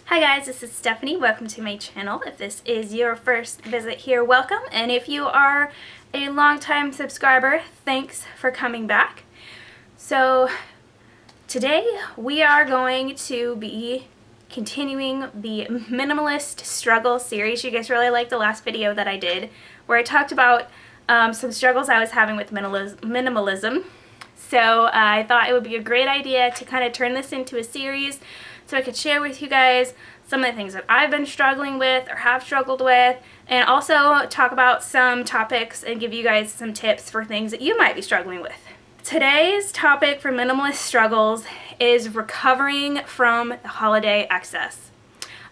Hi guys, this is Stephanie. Welcome to my channel. If this is your first visit here, welcome. And if you are a longtime subscriber, thanks for coming back. So today we are going to be continuing the minimalist struggle series. You guys really liked the last video that I did where I talked about some struggles I was having with minimalism. So I thought it would be a great idea to kind of turn this into a series so I could share with you guys some of the things that I've been struggling with or have struggled with, and also talk about some topics and give you guys some tips for things that you might be struggling with. Today's topic for minimalist struggles is recovering from the holiday excess.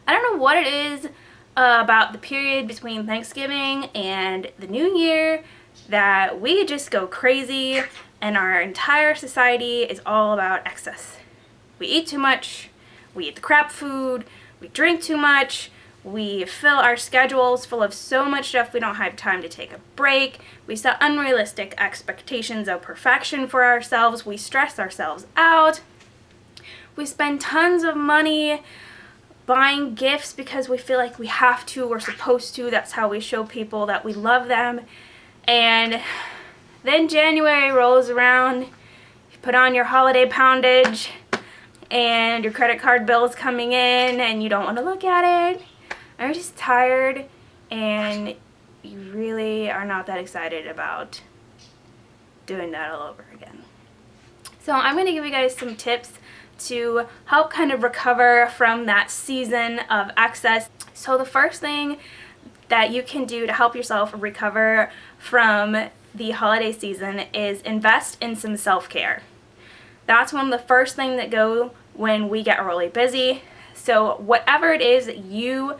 I don't know what it is about the period between Thanksgiving and the New Year that we just go crazy and our entire society is all about excess. We eat too much, we eat the crap food, we drink too much, we fill our schedules full of so much stuff we don't have time to take a break, we set unrealistic expectations of perfection for ourselves, we stress ourselves out, we spend tons of money buying gifts because we feel like we have to, we're supposed to, that's how we show people that we love them. And then January rolls around, you put on your holiday poundage, and your credit card bill is coming in and you don't want to look at it, or you're just tired and you really are not that excited about doing that all over again. So I'm going to give you guys some tips to help kind of recover from that season of excess. So the first thing that you can do to help yourself recover from the holiday season is invest in some self-care. That's one of the first things that go when we get really busy. So whatever it is that you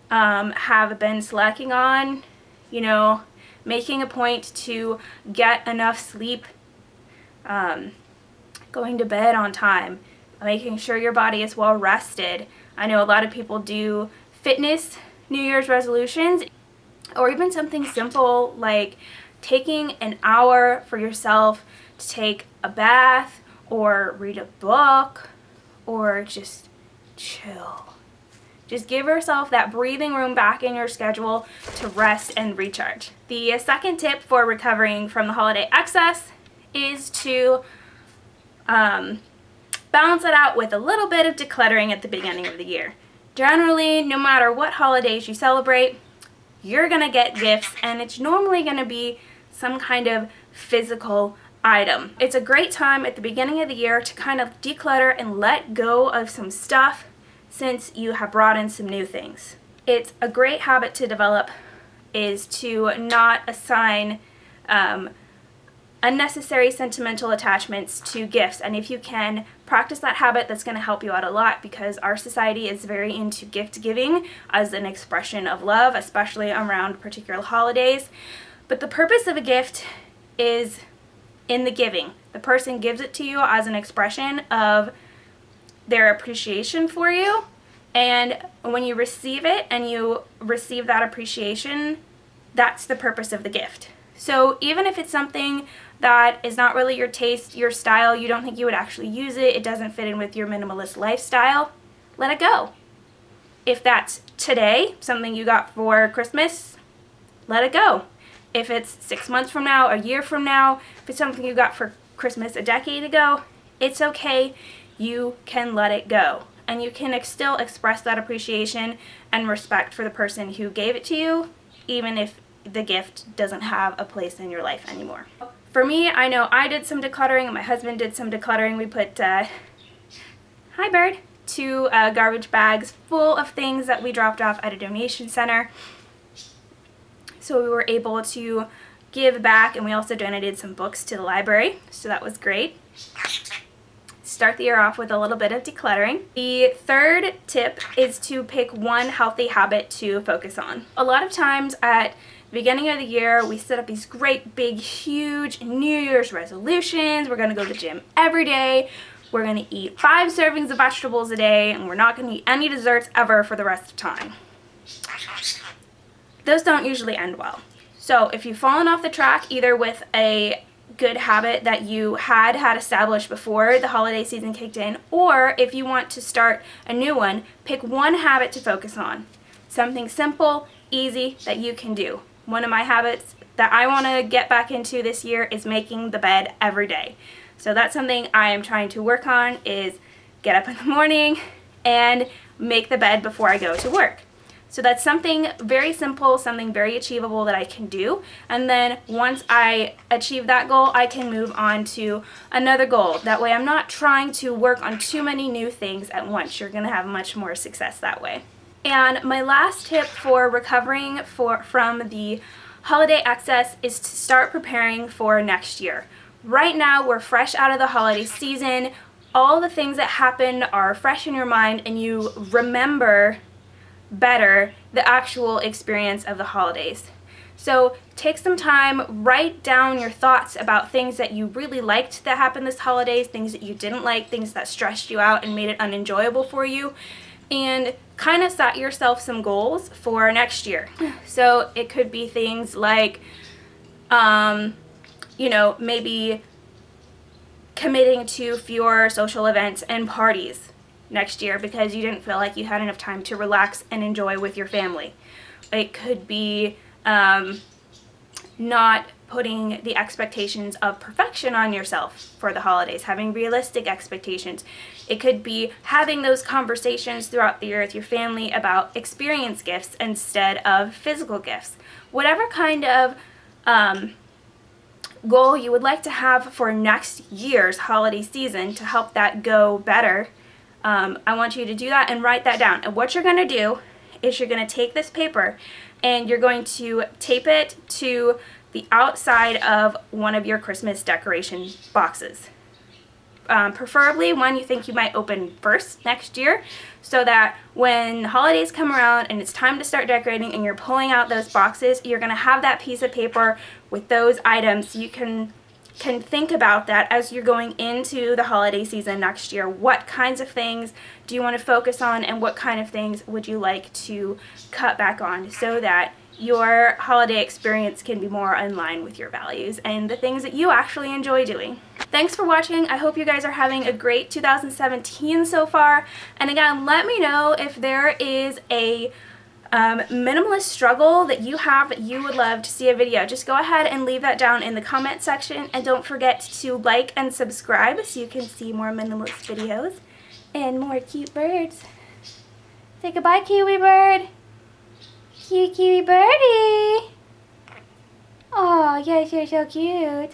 have been slacking on, you know, making a point to get enough sleep, going to bed on time, making sure your body is well rested. I know a lot of people do fitness New Year's resolutions, or even something simple like taking an hour for yourself to take a bath or read a book or just chill. Just give yourself that breathing room back in your schedule to rest and recharge. The second tip for recovering from the holiday excess is to balance it out with a little bit of decluttering at the beginning of the year. Generally, no matter what holidays you celebrate, you're gonna get gifts, and it's normally gonna be some kind of physical item. It's a great time at the beginning of the year to kind of declutter and let go of some stuff since you have brought in some new things. It's a great habit to develop is to not assign unnecessary sentimental attachments to gifts, and if you can practice that habit, that's going to help you out a lot because our society is very into gift giving as an expression of love, especially around particular holidays. But the purpose of a gift is in the giving. The person gives it to you as an expression of their appreciation for you, and when you receive it and you receive that appreciation, that's the purpose of the gift. So even if it's something that is not really your taste, your style, you don't think you would actually use it, it doesn't fit in with your minimalist lifestyle, let it go. If that's today, something you got for Christmas, let it go. If it's 6 months from now, a year from now, if it's something you got for Christmas a decade ago, it's okay. You can let it go. And you can still express that appreciation and respect for the person who gave it to you, even if the gift doesn't have a place in your life anymore. For me, I know I did some decluttering and my husband did some decluttering. We put, hi bird, 2 garbage bags full of things that we dropped off at a donation center. So we were able to give back, and we also donated some books to the library, so that was great. Start the year off with a little bit of decluttering. The third tip is to pick one healthy habit to focus on. A lot of times at the beginning of the year, we set up these great, big, huge New Year's resolutions. We're going to go to the gym every day. We're going to eat 5 servings of vegetables a day, and we're not going to eat any desserts ever for the rest of the time. Those don't usually end well. So if you've fallen off the track either with a good habit that you had established before the holiday season kicked in, or if you want to start a new one, pick one habit to focus on. Something simple, easy, that you can do. One of my habits that I want to get back into this year is making the bed every day. So that's something I am trying to work on, is get up in the morning and make the bed before I go to work. So that's something very simple, something very achievable that I can do. And then once I achieve that goal, I can move on to another goal. That way I'm not trying to work on too many new things at once. You're going to have much more success that way. And my last tip for recovering from the holiday excess is to start preparing for next year. Right now, we're fresh out of the holiday season. All the things that happened are fresh in your mind, and you remember better the actual experience of the holidays. So take some time, write down your thoughts about things that you really liked that happened this holidays, things that you didn't like, things that stressed you out and made it unenjoyable for you, and kind of set yourself some goals for next year. So it could be things like, maybe committing to fewer social events and parties next year because you didn't feel like you had enough time to relax and enjoy with your family. It could be not putting the expectations of perfection on yourself for the holidays, having realistic expectations. It could be having those conversations throughout the year with your family about experience gifts instead of physical gifts. Whatever kind of goal you would like to have for next year's holiday season to help that go better, I want you to do that and write that down. And what you're going to do is you're going to take this paper and you're going to tape it to the outside of one of your Christmas decoration boxes. Preferably one you think you might open first next year, so that when holidays come around and it's time to start decorating and you're pulling out those boxes, you're going to have that piece of paper with those items. You can think about that as you're going into the holiday season next year. What kinds of things do you want to focus on, and what kind of things would you like to cut back on, so that your holiday experience can be more in line with your values and the things that you actually enjoy doing. Thanks for watching. I hope you guys are having a great 2017 so far. And again, let me know if there is a minimalist struggle that you have that you would love to see a video. Just go ahead and leave that down in the comment section, and don't forget to like and subscribe so you can see more minimalist videos and more cute birds. Say goodbye, Kiwi bird. Cute Kiwi birdie. Oh, yes, you're so cute.